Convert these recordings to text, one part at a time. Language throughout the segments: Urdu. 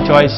choice.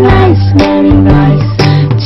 nice very nice,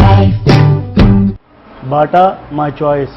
life. Bata, my choice.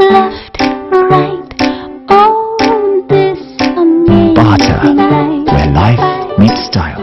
left right, oh this amazing Bata, life. where life meets style.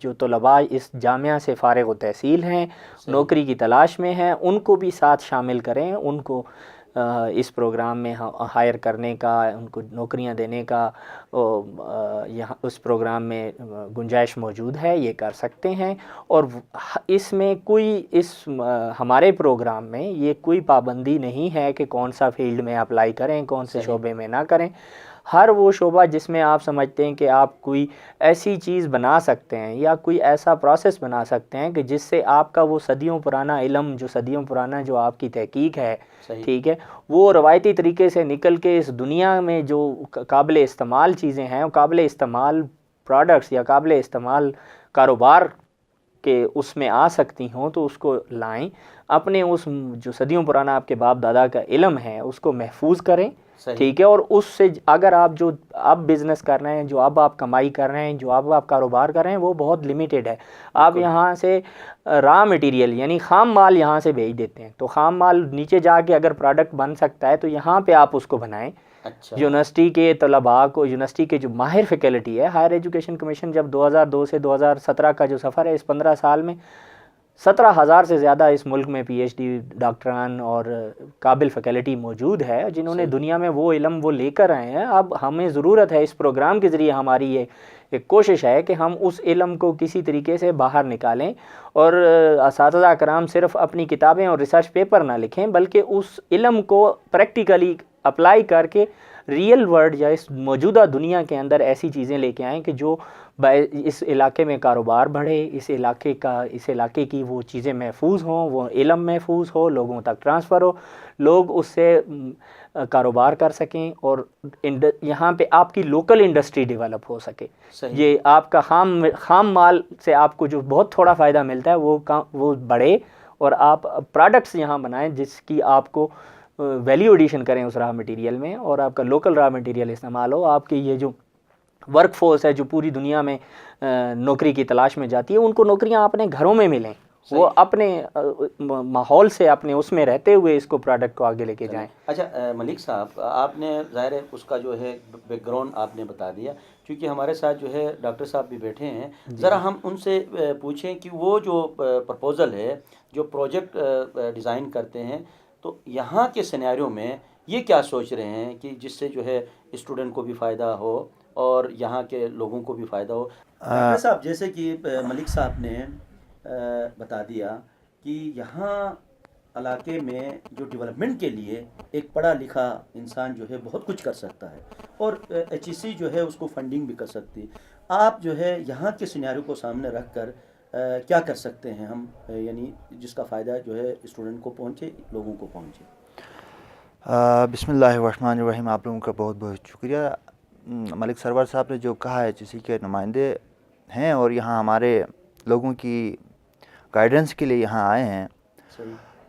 جو طلباء اس جامعہ سے فارغ و تحصیل ہیں, نوکری کی تلاش میں ہیں, ان کو بھی ساتھ شامل کریں, ان کو اس پروگرام میں ہائر کرنے کا, ان کو نوکریاں دینے کا یہاں اس پروگرام میں گنجائش موجود ہے, یہ کر سکتے ہیں. اور اس میں کوئی ہمارے پروگرام میں یہ کوئی پابندی نہیں ہے کہ کون سا فیلڈ میں اپلائی کریں, کون سے شعبے میں نہ کریں. ہر وہ شعبہ جس میں آپ سمجھتے ہیں کہ آپ کوئی ایسی چیز بنا سکتے ہیں یا کوئی ایسا پروسیس بنا سکتے ہیں کہ جس سے آپ کا وہ صدیوں پرانا علم, جو صدیوں پرانا جو آپ کی تحقیق ہے, ٹھیک ہے, وہ روایتی طریقے سے نکل کے اس دنیا میں جو قابل استعمال چیزیں ہیں, قابل استعمال پروڈکٹس یا قابل استعمال کاروبار کہ اس میں آ سکتی ہوں, تو اس کو لائیں, اپنے اس جو صدیوں پرانا آپ کے باپ دادا کا علم ہے اس کو محفوظ کریں, ٹھیک ہے. اور اس سے اگر آپ جو اب بزنس کر رہے ہیں, جو اب آپ کمائی کر رہے ہیں, جو اب آپ کاروبار کر رہے ہیں, وہ بہت لمیٹیڈ ہے. آپ یہاں سے را مٹیریل یعنی خام مال یہاں سے بھیج دیتے ہیں, تو خام مال نیچے جا کے اگر پروڈکٹ بن سکتا ہے تو یہاں پہ آپ اس کو بنائیں. یونیورسٹی کے طلباء کو, یونیورسٹی کے جو ماہر فیکلٹی ہے, ہائر ایجوکیشن کمیشن جب 2002 سے 2017 کا جو سفر ہے, اس 15 سال میں 17,000 سے زیادہ اس ملک میں پی ایچ ڈی ڈاکٹران اور قابل فیکلٹی موجود ہے, جنہوں نے دنیا میں وہ علم وہ لے کر آئے ہیں. اب ہمیں ضرورت ہے, اس پروگرام کے ذریعے ہماری یہ ایک کوشش ہے کہ ہم اس علم کو کسی طریقے سے باہر نکالیں, اور اساتذہ کرام صرف اپنی کتابیں اور ریسرچ پیپر نہ لکھیں, بلکہ اس علم کو پریکٹیکلی اپلائی کر کے ریئل ورلڈ یا اس موجودہ دنیا کے اندر ایسی چیزیں لے کے آئیں کہ جو اس علاقے میں کاروبار بڑھے, اس علاقے کی وہ چیزیں محفوظ ہوں, وہ علم محفوظ ہو, لوگوں تک ٹرانسفر ہو, لوگ اس سے کاروبار کر سکیں, اور یہاں پہ آپ کی لوکل انڈسٹری ڈیولپ ہو سکے. یہ آپ کا خام مال سے آپ کو جو بہت تھوڑا فائدہ ملتا ہے وہ بڑھے, اور آپ پروڈکٹس یہاں بنائیں جس کی آپ کو ویلیو ایڈیشن کریں اس را مٹیریل میں, اور آپ کا لوکل را مٹیریل استعمال ہو. آپ کی یہ جو ورک فورس ہے جو پوری دنیا میں نوکری کی تلاش میں جاتی ہے, ان کو نوکریاں اپنے گھروں میں ملیں, وہ اپنے ماحول سے اپنے اس میں رہتے ہوئے اس کو پروڈکٹ کو آگے لے کے جائیں. اچھا ملک صاحب, آپ نے ظاہر ہے اس کا جو ہے بیک گراؤنڈ آپ نے بتا دیا, کیونکہ ہمارے ساتھ جو ہے ڈاکٹر صاحب بھی بیٹھے ہیں. ذرا ہم ان سے پوچھیں کہ وہ جو پرپوزل ہے, جو پروجیکٹ ڈیزائن کرتے ہیں, تو یہاں کے سینیریو میں یہ کیا سوچ رہے ہیں کہ جس سے جو ہے اسٹوڈنٹ کو بھی فائدہ ہو اور یہاں کے لوگوں کو بھی فائدہ ہو. ڈاکٹر صاحب, جیسے کہ ملک صاحب نے بتا دیا کہ یہاں علاقے میں جو ڈیولپمنٹ کے لیے ایک پڑھا لکھا انسان جو ہے بہت کچھ کر سکتا ہے, اور ایچ ای سی جو ہے اس کو فنڈنگ بھی کر سکتی. آپ جو ہے یہاں کے سینیریو کو سامنے رکھ کر کیا کر سکتے ہیں ہم, یعنی جس کا فائدہ جو ہے اسٹوڈنٹ کو پہنچے, لوگوں کو پہنچے. بسم اللہ الرحمن الرحیم. آپ لوگوں کا بہت بہت شکریہ. ملک سرور صاحب نے جو کہا ہے, کسی کے نمائندے ہیں اور یہاں ہمارے لوگوں کی گائیڈنس کے لیے یہاں آئے ہیں.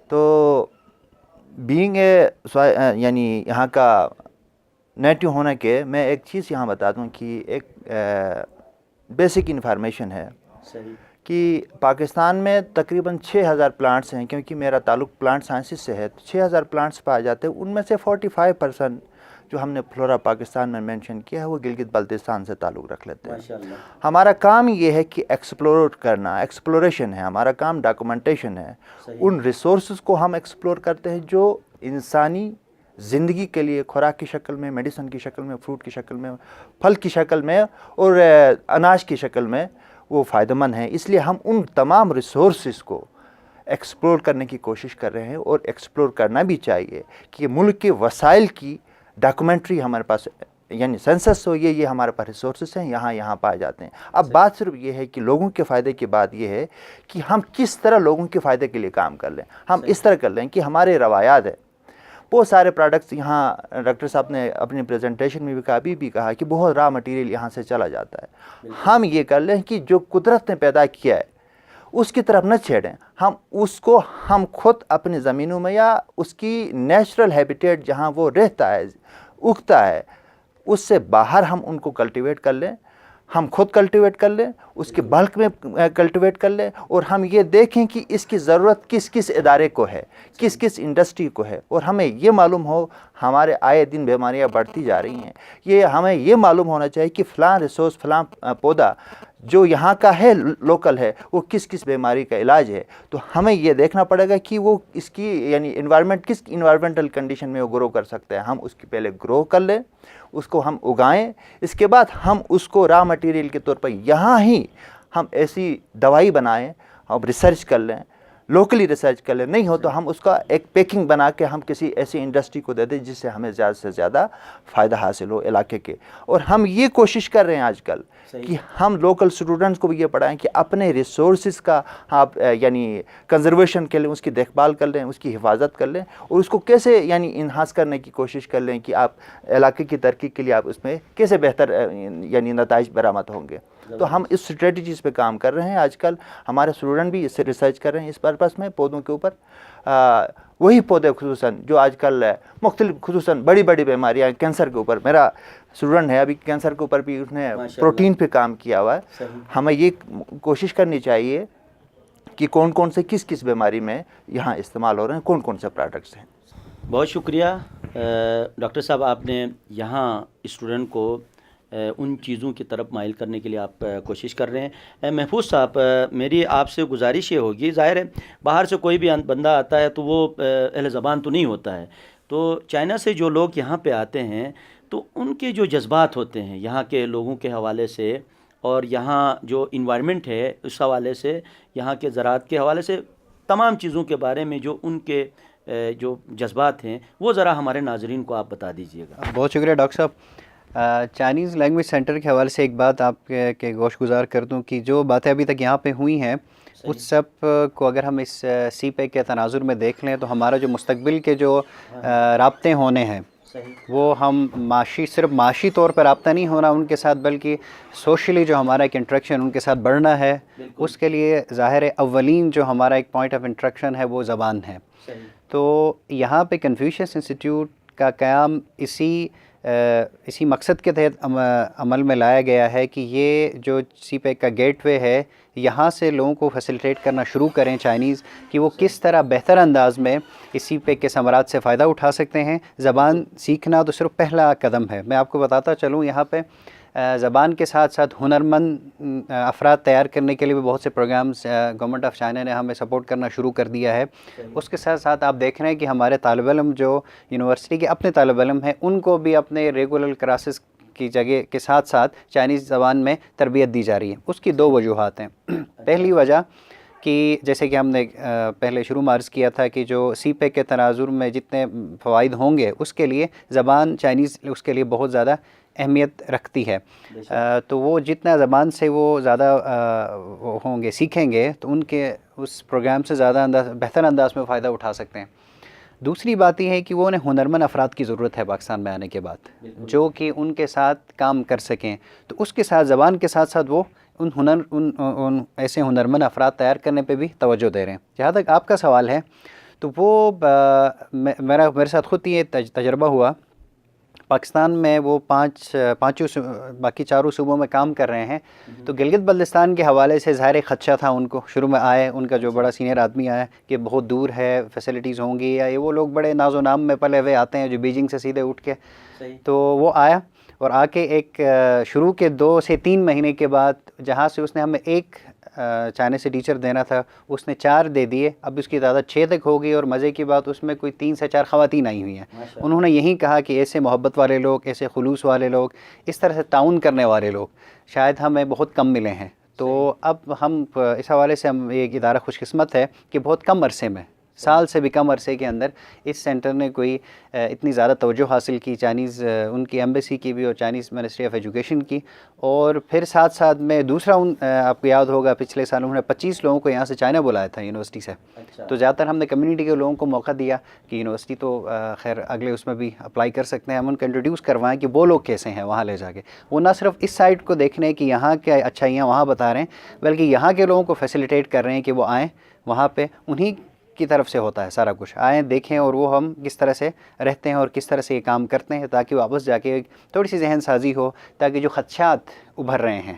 تو بینگ یعنی یہاں کا نیٹو ہونے کے, میں ایک چیز یہاں بتا دوں کہ ایک بیسک انفارمیشن ہے کہ پاکستان میں تقریباً 6,000 پلانٹس ہیں, کیونکہ میرا تعلق پلانٹ سائنسز سے ہے. 6,000 پلانٹس پائے جاتے ہیں, ان میں سے 45% جو ہم نے فلورا پاکستان میں مینشن کیا ہے وہ گلگت بلتستان سے تعلق رکھ لیتے ہیں. ہمارا کام یہ ہے کہ ایکسپلور کرنا, ایکسپلوریشن ہے ہمارا کام, ڈاکومنٹیشن ہے. ان ریسورسز کو ہم ایکسپلور کرتے ہیں جو انسانی زندگی کے لیے خوراک کی شکل میں, میڈیسن کی شکل میں, فروٹ کی شکل میں, پھل کی شکل میں اور اناج کی شکل میں وہ فائدہ مند ہیں. اس لیے ہم ان تمام ریسورسز کو ایکسپلور کرنے کی کوشش کر رہے ہیں, اور ایکسپلور کرنا بھی چاہیے کہ ملک کے وسائل کی ڈاکومنٹری ہمارے پاس, یعنی سینسس ہو, یہ ہمارے پاس ریسورسز ہیں, یہاں پائے جاتے ہیں. اب بات صرف یہ ہے کہ لوگوں کے فائدے کی بات یہ ہے کہ ہم کس طرح لوگوں کے فائدے کے لیے کام کر لیں. ہم اس طرح کر لیں کہ ہمارے روایات ہیں, بہت سارے پروڈکٹس یہاں ڈاکٹر صاحب نے اپنی پریزنٹیشن میں بھی کہا کہ بہت را مٹیریل یہاں سے چلا جاتا ہے. ہم یہ کر لیں کہ جو قدرت نے پیدا کیا ہے اس کی طرف نہ چھیڑیں, ہم خود اپنی زمینوں میں یا اس کی نیچرل ہیبیٹیٹ جہاں وہ رہتا ہے, اگتا ہے, اس سے باہر ہم ان کو کلٹیویٹ کر لیں, ہم خود کلٹیویٹ کر لیں, اس کے بلک میں کلٹیویٹ کر لیں, اور ہم یہ دیکھیں کہ اس کی ضرورت کس ادارے کو ہے, کس انڈسٹری کو ہے. اور ہمیں یہ معلوم ہو, ہمارے آئے دن بیماریاں بڑھتی جا رہی ہیں, ہمیں یہ معلوم ہونا چاہیے کہ فلاں ریسورس, فلاں پودا جو یہاں کا ہے لوکل ہے وہ کس کس بیماری کا علاج ہے. تو ہمیں یہ دیکھنا پڑے گا کہ وہ اس کی یعنی انوائرمنٹ کس انوائرمنٹل کنڈیشن میں وہ گرو کر سکتا ہے. ہم اس کی پہلے گرو کر لیں, اس کو ہم اگائیں, اس کے بعد ہم اس کو را مٹیریل کے طور پر یہاں ہی ہم ایسی دوائی بنائیں, ہم ریسرچ کر لیں, لوکلی ریسرچ کر لیں. نہیں ہو تو ہم اس کا ایک پیکنگ بنا کے ہم کسی ایسی انڈسٹری کو دے دیں جس سے ہمیں زیادہ سے زیادہ فائدہ حاصل ہو علاقے کے. اور ہم یہ کوشش کر رہے ہیں آج کل کہ ہم لوکل اسٹوڈنٹس کو بھی یہ پڑھائیں کہ اپنے ریسورسز کا آپ یعنی کنزرویشن کے لیں, اس کی دیکھ بھال کر لیں, اس کی حفاظت کر لیں, اور اس کو کیسے یعنی انہانس کرنے کی کوشش کر لیں کہ آپ علاقے کی ترقی کے لیے آپ اس میں کیسے بہتر یعنی نتائج برآمد ہوں گے. تو ہم اس اسٹریٹجیز پہ کام کر رہے ہیں. آج کل ہمارے اسٹوڈنٹ بھی اس سے ریسرچ کر رہے ہیں اس پرپس میں, پودوں کے اوپر. وہی پودے خصوصاً جو آج کل مختلف خصوصاً بڑی بڑی بیماریاں کینسر کے اوپر, میرا اسٹوڈنٹ ہے ابھی کینسر کے اوپر بھی اس نے پروٹین پہ کام کیا ہوا ہے. ہمیں یہ کوشش کرنی چاہیے کہ کون کون سے کس کس بیماری میں یہاں استعمال ہو رہے ہیں, کون کون سے پروڈکٹس ہیں. بہت شکریہ ڈاکٹر صاحب, آپ نے یہاں اسٹوڈنٹ کو ان چیزوں کی طرف مائل کرنے کے لیے آپ کوشش کر رہے ہیں. محفوظ صاحب, میری آپ سے گزارش یہ ہوگی, ظاہر ہے باہر سے کوئی بھی بندہ آتا ہے تو وہ اہل زبان تو نہیں ہوتا ہے, تو چائنا سے جو لوگ یہاں پہ آتے ہیں تو ان کے جو جذبات ہوتے ہیں یہاں کے لوگوں کے حوالے سے, اور یہاں جو انوائرمنٹ ہے اس حوالے سے, یہاں کے زراعت کے حوالے سے, تمام چیزوں کے بارے میں جو ان کے جو جذبات ہیں وہ ذرا ہمارے ناظرین کو آپ بتا دیجیے گا. بہت شکریہ ڈاکٹر صاحب. چائنیز لینگویج سینٹر کے حوالے سے ایک بات آپ کے گوش گزار کر دوں کہ جو باتیں ابھی تک یہاں پہ ہوئی ہیں اس سب کو اگر ہم اس سی پیک کے تناظر میں دیکھ لیں تو ہمارا جو مستقبل کے جو رابطے ہونے ہیں وہ ہم صرف معاشی طور پر رابطہ نہیں ہونا ان کے ساتھ, بلکہ سوشلی جو ہمارا ایک انٹریکشن ان کے ساتھ بڑھنا ہے. اس کے لیے ظاہر ہے اولین جو ہمارا ایک پوائنٹ آف انٹریکشن ہے وہ زبان ہے. تو یہاں پہ کنفیوشس انسٹیٹیوٹ کا قیام اسی مقصد کے تحت عمل میں لایا گیا ہے کہ یہ جو سی پیک کا گیٹ وے ہے یہاں سے لوگوں کو فیسیلیٹیٹ کرنا شروع کریں چائنیز, کہ وہ کس طرح بہتر انداز میں اس سی پیک کے ثمرات سے فائدہ اٹھا سکتے ہیں. زبان سیکھنا تو صرف پہلا قدم ہے. میں آپ کو بتاتا چلوں یہاں پہ زبان کے ساتھ ساتھ ہنرمند افراد تیار کرنے کے لیے بھی بہت سے پروگرامز گورنمنٹ آف چائنا نے ہمیں سپورٹ کرنا شروع کر دیا ہے. اس کے ساتھ ساتھ آپ دیکھ رہے ہیں کہ ہمارے طالب علم جو یونیورسٹی کے اپنے طالب علم ہیں ان کو بھی اپنے ریگولر کلاسز کی جگہ کے ساتھ ساتھ چائنیز زبان میں تربیت دی جا رہی ہے. اس کی دو وجوہات ہیں. پہلی وجہ کہ جیسے کہ ہم نے پہلے شروع میں عرض کیا تھا کہ جو سی پیک کے تناظر میں جتنے فوائد ہوں گے اس کے لیے زبان چائنیز اس کے لیے بہت زیادہ اہمیت رکھتی ہے. تو وہ جتنا زبان سے وہ زیادہ ہوں گے سیکھیں گے تو ان کے اس پروگرام سے زیادہ بہتر انداز میں فائدہ اٹھا سکتے ہیں. دوسری بات یہ ہے کہ وہ انہیں ہنرمند افراد کی ضرورت ہے پاکستان میں آنے کے بعد جو کہ ان کے ساتھ کام کر سکیں. تو اس کے ساتھ زبان کے ساتھ ساتھ وہ ان ایسے ہنرمند افراد تیار کرنے پہ بھی توجہ دے رہے ہیں. جہاں تک آپ کا سوال ہے تو وہ میرے ساتھ خود یہ تجربہ ہوا. پاکستان میں وہ پانچوں باقی چاروں صوبوں میں کام کر رہے ہیں. تو گلگت بلتستان کے حوالے سے ظاہر خدشہ تھا ان کو. شروع میں آئے ان کا جو بڑا سینئر آدمی آیا کہ بہت دور ہے, فیسلٹیز ہوں گی, یا یہ وہ لوگ بڑے ناز و نام میں پلے ہوئے آتے ہیں جو بیجنگ سے سیدھے اٹھ کے. تو وہ آیا اور آ کے ایک شروع کے 2 سے 3 مہینے کے بعد جہاں سے اس نے ہمیں ایک چائنا سے ٹیچر دینا تھا اس نے 4 دے دیے. اب اس کی تعداد 6 تک ہو گئی اور مزے کی بات اس میں کوئی 3 سے 4 خواتین آئی ہوئی ہیں. انہوں نے یہی کہا کہ ایسے محبت والے لوگ, ایسے خلوص والے لوگ, اس طرح سے تعاون کرنے والے لوگ شاید ہمیں بہت کم ملے ہیں. تو اب ہم اس حوالے سے ہم ایک ادارہ خوش قسمت ہے کہ بہت کم عرصے میں, سال سے بھی کم عرصے کے اندر اس سینٹر نے کوئی اتنی زیادہ توجہ حاصل کی چائنیز ان کی ایمبیسی کی بھی اور چائنیز منسٹری آف ایجوکیشن کی. اور پھر ساتھ ساتھ میں دوسرا آپ کو یاد ہوگا پچھلے سال انہوں نے 25 لوگوں کو یہاں سے چائنا بلایا تھا یونیورسٹی سے. تو زیادہ تر ہم نے کمیونٹی کے لوگوں کو موقع دیا کہ یونیورسٹی تو خیر اگلے اس میں بھی اپلائی کر سکتے ہیں. ہم ان کو انٹروڈیوس کروائیں کہ وہ لوگ کیسے ہیں وہاں لے جا کے. وہ نہ صرف اس سائٹ کو دیکھنے کہ یہاں کیا اچھائیاں وہاں بتا رہے ہیں بلکہ یہاں کے لوگوں کو فیسیلیٹیٹ کر رہے ہیں کہ وہ آئیں وہاں پہ. انہی کی طرف سے ہوتا ہے سارا کچھ. آئیں دیکھیں اور وہ ہم کس طرح سے رہتے ہیں اور کس طرح سے یہ کام کرتے ہیں تاکہ واپس جا کے تھوڑی سی ذہن سازی ہو, تاکہ جو خدشات ابھر رہے ہیں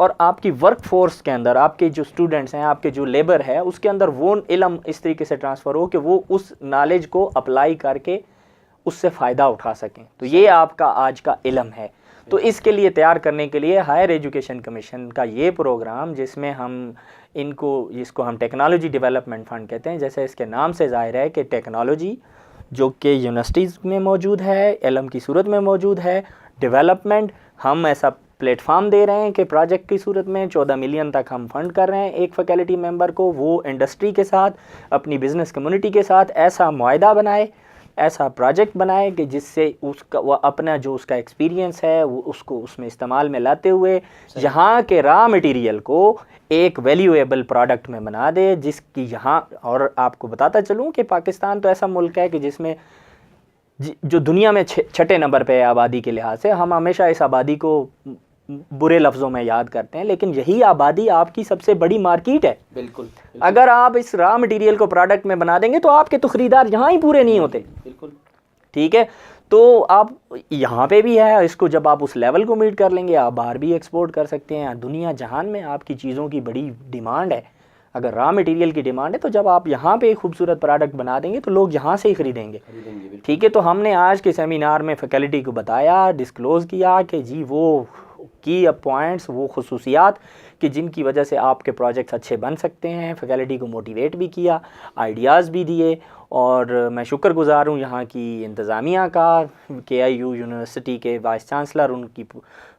اور آپ کی ورک فورس کے اندر آپ کے جو اسٹوڈنٹس ہیں, آپ کے جو لیبر ہے, اس کے اندر وہ علم اس طریقے سے ٹرانسفر ہو کہ وہ اس نالج کو اپلائی کر کے اس سے فائدہ اٹھا سکیں. تو یہ آپ کا آج کا علم ہے. تو اس کے لیے تیار کرنے کے لیے ہائر ایجوکیشن کمیشن کا یہ پروگرام, جس میں ہم اس کو ہم ٹیکنالوجی ڈیولپمنٹ فنڈ کہتے ہیں, جیسے اس کے نام سے ظاہر ہے کہ ٹیکنالوجی جو کہ یونیورسٹیز میں موجود ہے, علم کی صورت میں موجود ہے, ڈیولپمنٹ ہم ایسا پلیٹ فارم دے رہے ہیں کہ پروجیکٹ کی صورت میں 14 ملین تک ہم فنڈ کر رہے ہیں ایک فیکلٹی ممبر کو. وہ انڈسٹری کے ساتھ, اپنی بزنس کمیونٹی کے ساتھ ایسا معاہدہ بنائے, ایسا پروجیکٹ بنائے کہ جس سے اس کا وہ اپنا جو اس کا ایکسپیرینس ہے وہ اس کو اس میں استعمال میں لاتے ہوئے یہاں کے را مٹیریل کو ایک ویلیویبل پروڈکٹ میں بنا دے, جس کی یہاں. اور آپ کو بتاتا چلوں کہ پاکستان تو ایسا ملک ہے کہ جس میں جو دنیا میں چھٹے نمبر پہ ہے آبادی کے لحاظ سے. ہم ہمیشہ اس آبادی کو برے لفظوں میں یاد کرتے ہیں, لیکن یہی آبادی آپ کی سب سے بڑی مارکیٹ ہے. بالکل. اگر آپ اس را مٹیریل کو پروڈکٹ میں بنا دیں گے تو آپ کے تو خریدار یہاں ہی پورے نہیں ہوتے. بالکل ٹھیک ہے. تو آپ یہاں پہ بھی ہے, اس کو جب آپ اس لیول کو میٹ کر لیں گے آپ باہر بھی ایکسپورٹ کر سکتے ہیں. دنیا جہان میں آپ کی چیزوں کی بڑی ڈیمانڈ ہے. اگر را مٹیریل کی ڈیمانڈ ہے تو جب آپ یہاں پہ ایک خوبصورت پروڈکٹ بنا دیں گے تو لوگ یہاں سے ہی خریدیں گے. ٹھیک ہے. تو ہم نے آج کے سیمینار میں فیکلٹی کو بتایا, ڈسکلوز کیا کہ جی وہ کی پوائنٹس, وہ خصوصیات کہ جن کی وجہ سے آپ کے پروجیکٹس اچھے بن سکتے ہیں. فیکلٹی کو موٹیویٹ بھی کیا, آئیڈیاز بھی دیے, اور میں شکر گزار ہوں یہاں کی انتظامیہ کا, KIU یونیورسٹی کے وائس چانسلر, ان کی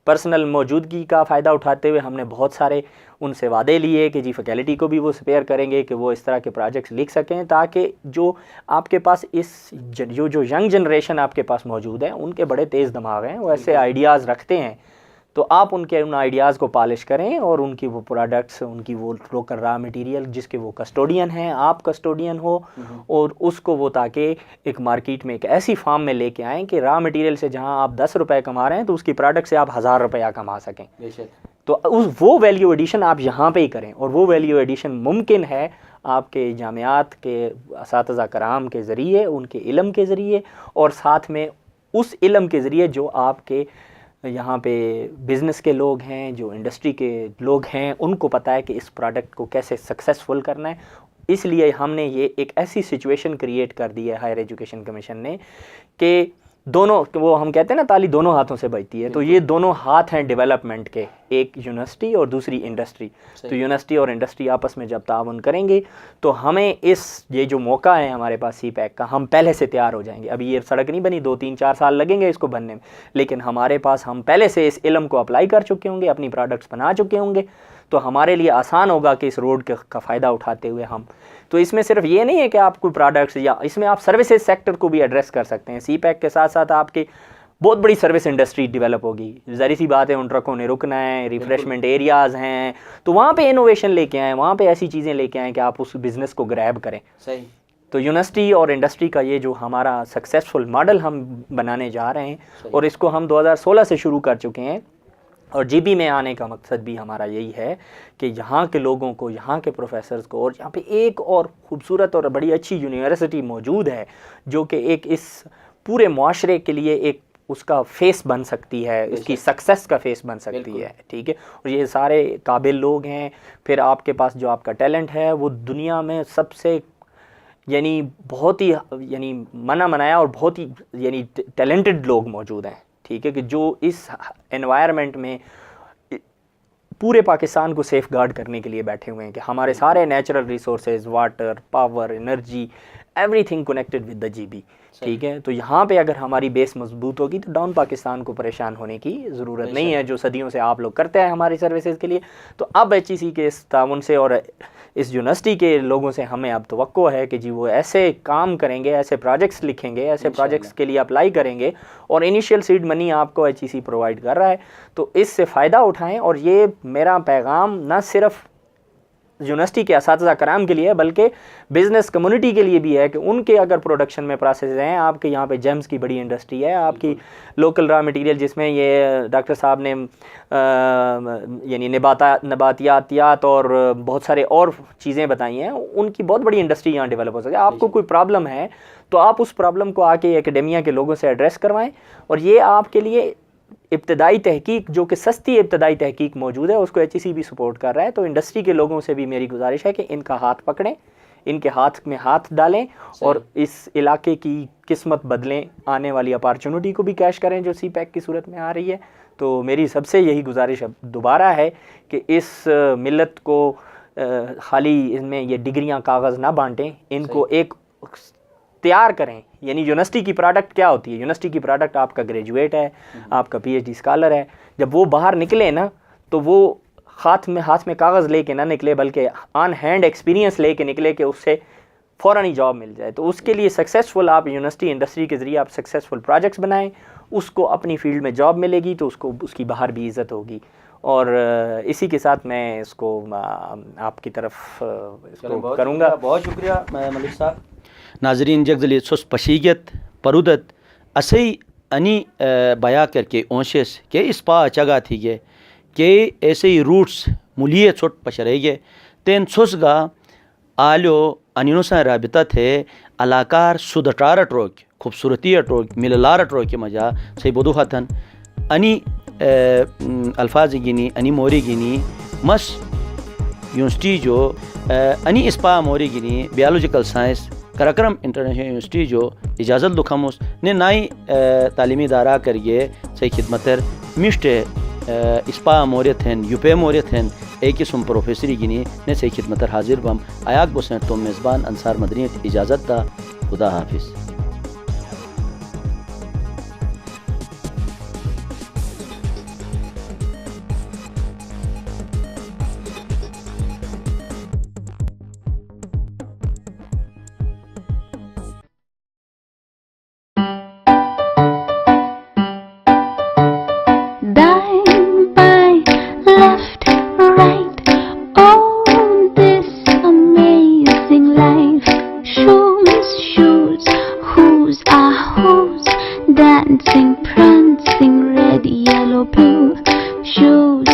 پرسنل موجودگی کا فائدہ اٹھاتے ہوئے ہم نے بہت سارے ان سے وعدے لیے کہ جی فیکلٹی کو بھی وہ سپیئر کریں گے کہ وہ اس طرح کے پروجیکٹس لکھ سکیں, تاکہ جو آپ کے پاس جو ینگ جنریشن آپ کے پاس موجود ہے ان کے بڑے تیز دماغ ہیں, وہ ایسے آئیڈیاز رکھتے ہیں, تو آپ ان آئیڈیاز کو پالش کریں اور ان کی وہ پروڈکٹس, ان کی وہ لوکل را مٹیریل جس کے وہ کسٹوڈین ہیں, آپ کسٹوڈین ہو, اور اس کو وہ تاکہ ایک مارکیٹ میں ایک ایسی فارم میں لے کے آئیں کہ را مٹیریل سے جہاں آپ 10 روپے کما رہے ہیں تو اس کی پروڈکٹ سے آپ 1000 روپیہ کما سکیں. تو وہ ویلیو ایڈیشن آپ یہاں پہ ہی کریں, اور وہ ویلیو ایڈیشن ممکن ہے آپ کے جامعات کے اساتذہ کرام کے ذریعے, ان کے علم کے ذریعے, اور ساتھ میں اس علم کے ذریعے جو آپ کے یہاں پہ بزنس کے لوگ ہیں, جو انڈسٹری کے لوگ ہیں, ان کو پتہ ہے کہ اس پروڈکٹ کو کیسے سکسیسفل کرنا ہے. اس لیے ہم نے یہ ایک ایسی سچویشن کریٹ کر دی ہے ہائر ایجوکیشن کمیشن نے کہ دونوں, وہ ہم کہتے ہیں نا تالی دونوں ہاتھوں سے بجتی ہے, تو یہ دونوں ہاتھ ہیں ڈیولپمنٹ کے, ایک یونیورسٹی اور دوسری انڈسٹری. تو یونیورسٹی اور انڈسٹری آپس میں جب تعاون کریں گے تو ہمیں یہ جو موقع ہے ہمارے پاس سی پیک کا, ہم پہلے سے تیار ہو جائیں گے. ابھی یہ سڑک نہیں بنی, 2 3 4 سال لگیں گے اس کو بننے میں, لیکن ہمارے پاس ہم پہلے سے اس علم کو اپلائی کر چکے ہوں گے, اپنی پروڈکٹس بنا چکے ہوں گے, تو ہمارے لیے آسان ہوگا کہ اس روڈ کا فائدہ اٹھاتے ہوئے ہم. تو اس میں صرف یہ نہیں ہے کہ آپ کوئی پروڈکٹس, یا اس میں آپ سروسز سیکٹر کو بھی ایڈریس کر سکتے ہیں. سی پیک کے ساتھ ساتھ آپ کی بہت بڑی سروس انڈسٹری ڈیولپ ہوگی. ظاہر سی بات ہے ان ٹرکوں نے رکنا ہے, ریفریشمنٹ ایریاز ہیں, تو وہاں پہ انوویشن لے کے آئیں, وہاں پہ ایسی چیزیں لے کے آئیں کہ آپ اس بزنس کو گریب کریں. صحیح. تو یونیورسٹی اور انڈسٹری کا یہ جو ہمارا سکسیسفل ماڈل ہم بنانے جا رہے ہیں, اور اس کو ہم 2016 سے شروع کر چکے ہیں, اور جی بی میں آنے کا مقصد بھی ہمارا یہی ہے کہ یہاں کے لوگوں کو, یہاں کے پروفیسرز کو, اور یہاں پہ ایک اور خوبصورت اور بڑی اچھی یونیورسٹی موجود ہے جو کہ ایک اس پورے معاشرے کے لیے ایک اس کا فیس بن سکتی ہے, اس کی سکسیس کا فیس بن سکتی ہے. ٹھیک ہے. اور یہ سارے قابل لوگ ہیں. پھر آپ کے پاس جو آپ کا ٹیلنٹ ہے وہ دنیا میں سب سے یعنی بہت ہی یعنی منایا اور بہت ہی یعنی ٹیلنٹڈ لوگ موجود ہیں. ٹھیک ہے, کہ جو اس انوائرمنٹ میں پورے پاکستان کو سیف گارڈ کرنے کے لیے بیٹھے ہوئے ہیں, کہ ہمارے سارے natural resources, water, power, energy, everything connected with the GB بی. ٹھیک ہے. تو یہاں پہ اگر ہماری بیس مضبوط ہوگی تو ڈاؤن پاکستان کو پریشان ہونے کی ضرورت نہیں ہے, جو صدیوں سے آپ لوگ کرتے ہیں ہماری سروسز کے لیے. تو اب HEC کے اس تعاون سے اور اس یونیورسٹی کے لوگوں سے ہمیں اب توقع ہے کہ جی وہ ایسے کام کریں گے, ایسے پروجیکٹس لکھیں گے, ایسے پروجیکٹس کے لیے اپلائی کریں گے, اور انیشیل سیڈ منی آپ کو HEC پرووائڈ کر رہا ہے. تو اس سے فائدہ اٹھائیں. اور یہ میرا پیغام نہ صرف یونیورسٹی کے اساتذہ کرام کے لیے بلکہ بزنس کمیونٹی کے لیے بھی ہے, کہ ان کے اگر پروڈکشن میں پروسیس ہیں, آپ کے یہاں پہ جیمز کی بڑی انڈسٹری ہے, آپ کی لوکل را مٹیریل جس میں یہ ڈاکٹر صاحب نے یعنی نباتیات اور بہت سارے اور چیزیں بتائی ہیں, ان کی بہت بڑی انڈسٹری یہاں ڈیولپ ہو سکے. آپ کو کوئی پرابلم ہے تو آپ اس پرابلم کو آ کے اکیڈیمیا کے لوگوں سے ایڈریس کروائیں, اور یہ آپ کے لیے ابتدائی تحقیق جو کہ سستی ابتدائی تحقیق موجود ہے اس کو HEC بھی سپورٹ کر رہا ہے. تو انڈسٹری کے لوگوں سے بھی میری گزارش ہے کہ ان کا ہاتھ پکڑیں, ان کے ہاتھ میں ہاتھ ڈالیں اور اس علاقے کی قسمت بدلیں, آنے والی اپارچونٹی کو بھی کیش کریں جو سی پیک کی صورت میں آ رہی ہے. تو میری سب سے یہی گزارش دوبارہ ہے کہ اس ملت کو خالی ان میں یہ ڈگریاں کاغذ نہ بانٹیں, ان کو ایک تیار کریں. یعنی یونیورسٹی کی پروڈکٹ کیا ہوتی ہے؟ یونیورسٹی کی پروڈکٹ آپ کا گریجویٹ ہے, آپ کا PhD اسکالر ہے. جب وہ باہر نکلے نا تو وہ ہاتھ میں کاغذ لے کے نہ نکلے بلکہ آن ہینڈ ایکسپیرینس لے کے نکلے کہ اس سے فوراً ہی جاب مل جائے. تو اس کے لیے سکسیزفل آپ یونیورسٹی انڈسٹری کے ذریعے آپ سکسیزفل پروجیکٹس بنائیں, اس کو اپنی فیلڈ میں جاب ملے گی تو اس کو اس کی باہر بھی عزت ہوگی. اور اسی کے ساتھ میں اس کو آپ کی طرف اس کو کروں گا. بہت شکریہ ملک صاحب. ناظرین جگزلی سوس پشیگت پرودت اسی انی بیا کر کے اونشس کہ اس پا چگا تھی گے کہ ایسے ہی روٹس ملیے چھوٹ پشرے گے تین سوس گا آلو انینوسا رابطہ تھے علاقار سودٹارٹ روک خوبصورتی روک مللارٹ روک مجا سی بدو ہتن انی الفاظ گینی انی موری گینی مس یونیورسٹی جو انی اسپا موری گینی بیالوجیکل سائنس کراکرم انٹرنیشنل یونیورسٹی جو اجازت لکھموس نے نائی تعلیمی ادارہ کریے سی خدمتر مشتے اسپا موریت ہیں یوپے موریت ہیں ایک قسم پروفیسری گینی نے سی خدمتر حاضر بم آیاک بسن تو میزبان انصار مدنیت اجازت دا. خدا حافظ. Dying by left, right, oh, this amazing life. Shoes, who's are who's, dancing, prancing, red, yellow, blue. Shoes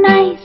nice,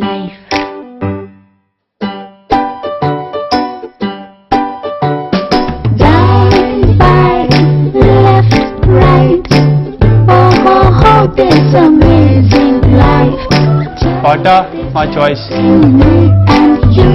life. Dying by left, right, oh, this amazing life. Bata, my choice. Me and you,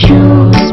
Shoes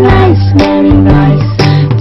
nice, very nice,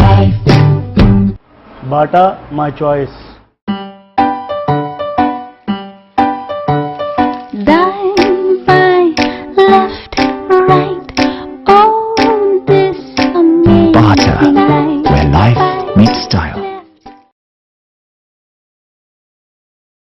life. Bata, my choice.